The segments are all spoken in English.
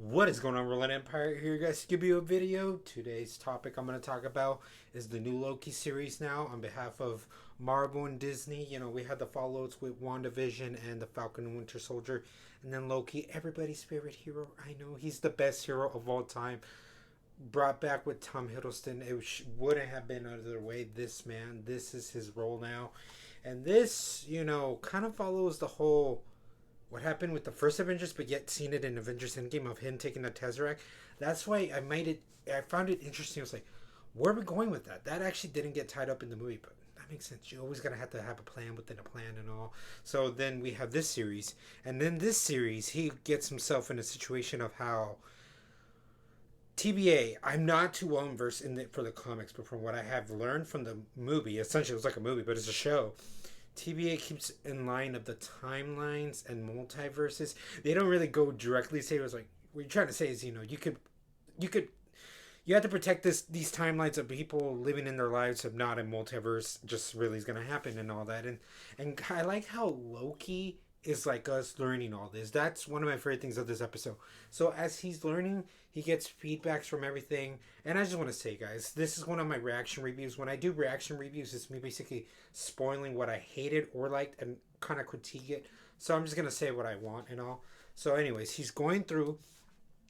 What is going on, Roland Empire? Here, guys, to give you a video. Today's topic I'm going to talk about is the new Loki series now on behalf of Marvel and Disney. You know, we had the follow-ups with WandaVision and the Falcon and Winter Soldier, and then Loki, everybody's favorite hero. I know he's the best hero of all time. Brought back with Tom Hiddleston, it wouldn't have been other way. This man, this is his role now, and this, kind of follows the whole what happened with the first Avengers, but yet seen it in Avengers Endgame of him taking the Tesseract. That's why I found it interesting. I was like, where are we going with that? That actually didn't get tied up in the movie, but that makes sense. You always gotta have to have a plan within a plan and all. So then we have this series, and then this series, he gets himself in a situation of how. TBA, I'm not too well versed in it for the comics, but from what I have learned from the movie, essentially it was like a movie, but it's a show. TBA keeps in line of the timelines and multiverses. They don't really go directly say it was like what you're trying to say is you could you have to protect these timelines of people living in their lives of not a multiverse just really is gonna happen and all that and I like how Loki is like us learning all this. That's one of my favorite things of this episode. So as he's learning, he gets feedbacks from everything. And I just want to say, guys, this is one of my reaction reviews. When I do reaction reviews, it's me basically spoiling what I hated or liked and kind of critique it. So I'm just gonna say what I want and all. So anyways, he's going through.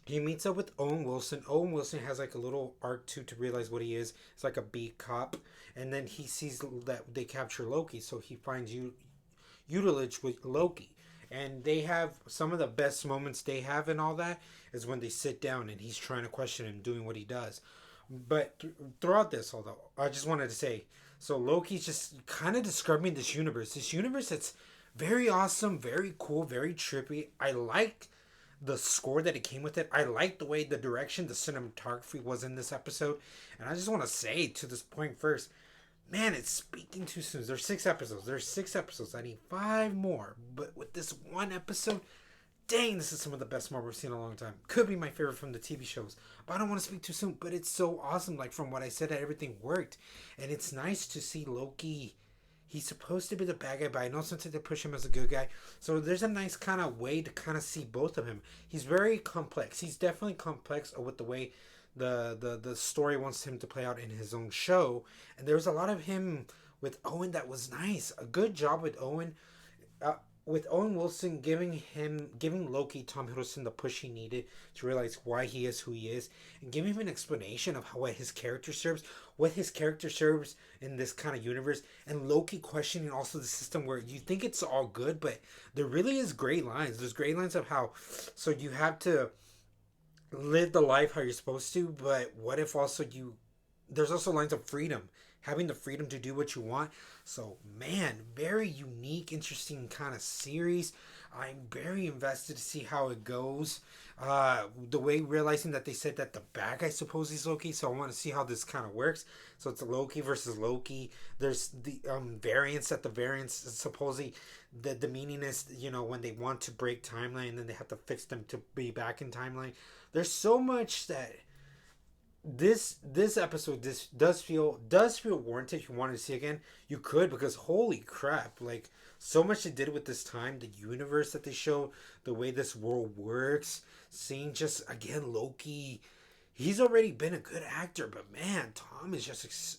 He meets up with Owen Wilson. Owen Wilson has like a little arc to realize what he is. It's like a beat cop, and then he sees that they capture Loki, so he finds Utilage with Loki. And they have some of the best moments they have and all that is when they sit down and he's trying to question him doing what he does. But throughout this, although, I just wanted to say, so Loki's just kind of describing this universe. This universe that's very awesome, very cool, very trippy. I like the score that it came with it. I like the way the direction, the cinematography was in this episode. And I just want to say to this point first, man, it's speaking too soon. There's 6 episodes. There's 6 episodes. I need 5 more. But with this one episode, dang, this is some of the best Marvel we've seen in a long time. Could be my favorite from the TV shows. But I don't want to speak too soon. But it's so awesome. Like, from what I said, that everything worked. And it's nice to see Loki. He's supposed to be the bad guy, but I know sometimes they push him as a good guy. So there's a nice kind of way to kind of see both of him. He's very complex. He's definitely complex with the way the story wants him to play out in his own show. And there's a lot of him with Owen that was nice. A good job with Owen. With Owen Wilson giving Loki Tom Hiddleston the push he needed to realize why he is who he is, and giving him an explanation of what his character serves in this kind of universe, and Loki questioning also the system where you think it's all good, but there really is gray lines. There's gray lines of how, so you have to live the life how you're supposed to, but what if also there's also lines of freedom, having the freedom to do what you want. So man, very unique, interesting kind of series. I'm very invested to see how it goes. The way realizing that they said that the bad guy supposedly is Loki, so I want to see how this kind of works. So it's Loki versus Loki. There's the variants, that the variants supposedly the meaning is, when they want to break timeline, then they have to fix them to be back in timeline. There's so much that this episode this does feel warranted. If you wanted to see again, you could, because holy crap, like, so much they did with this time, the universe that they showed, the way this world works, seeing just again Loki. He's already been a good actor, but man, Tom is just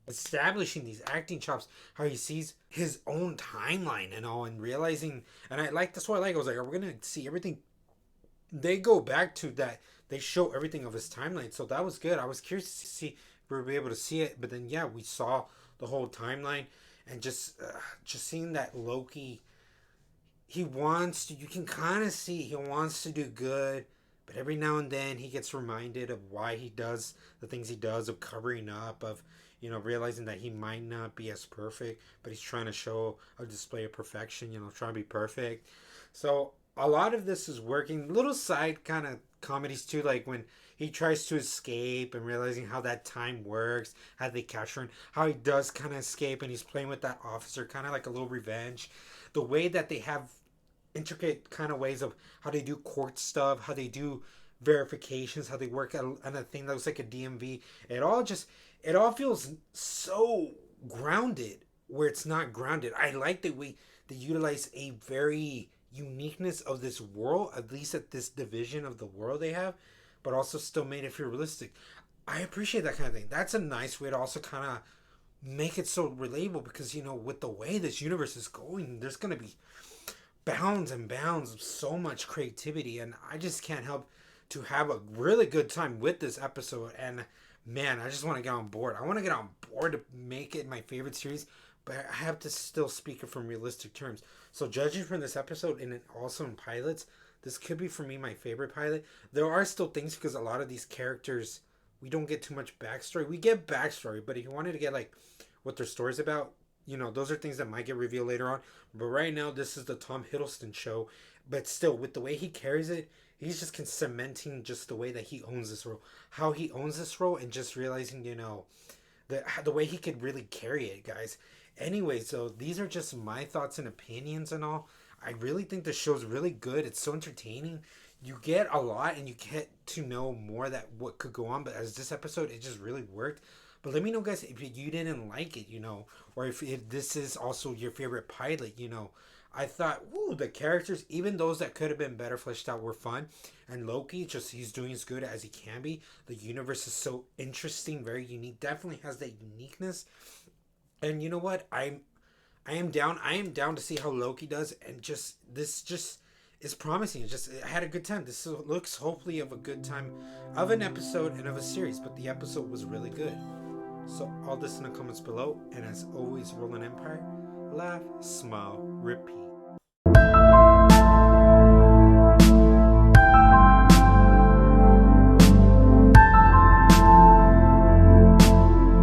establishing these acting chops, how he sees his own timeline and all, and realizing, and I like, that's what I like. I was like, are we gonna see everything? They go back to that. They show everything of his timeline, so that was good. I was curious to see if we would be able to see it, but then yeah, we saw the whole timeline, and just seeing that Loki, he wants to. You can kind of see he wants to do good, but every now and then he gets reminded of why he does the things he does, of covering up, of realizing that he might not be as perfect, but he's trying to show a display of perfection. Trying to be perfect. So a lot of this is working. Little side kind of comedies too, like when he tries to escape and realizing how that time works, how they capture him, how he does kind of escape, and he's playing with that officer, kind of like a little revenge. The way that they have intricate kind of ways of how they do court stuff, how they do verifications, how they work on a thing that looks like a DMV. It all feels so grounded where it's not grounded. I like that they utilize a very uniqueness of this world, at least at this division of the world they have, but also still made it feel realistic. I appreciate that kind of thing. That's a nice way to also kind of make it so relatable because, with the way this universe is going, there's going to be bounds and bounds of so much creativity, and I just can't help to have a really good time with this episode. And man, I just want to get on board. I want to get on board to make it my favorite series, but I have to still speak it from realistic terms. So judging from this episode and also in pilots, this could be for me my favorite pilot. There are still things because a lot of these characters we don't get too much backstory. We get backstory, but if you wanted to get like what their story's about, those are things that might get revealed later on. But right now, this is the Tom Hiddleston show. But still, with the way he carries it, he's just cementing just the way that he owns this role, how he owns this role, and just realizing, the way he could really carry it, guys. Anyway, so these are just my thoughts and opinions and all. I really think the show's really good. It's so entertaining. You get a lot and you get to know more that what could go on. But as this episode, it just really worked. But let me know, guys, if you didn't like it, or if this is also your favorite pilot, I thought, ooh, the characters, even those that could have been better fleshed out, were fun. And Loki, just he's doing as good as he can be. The universe is so interesting, very unique. Definitely has that uniqueness. And you know what? I am down. I am down to see how Loki does. And this is promising. I had a good time. This looks hopefully of a good time of an episode and of a series. But the episode was really good. So all this in the comments below. And as always, roll an empire. Laugh, smile, repeat.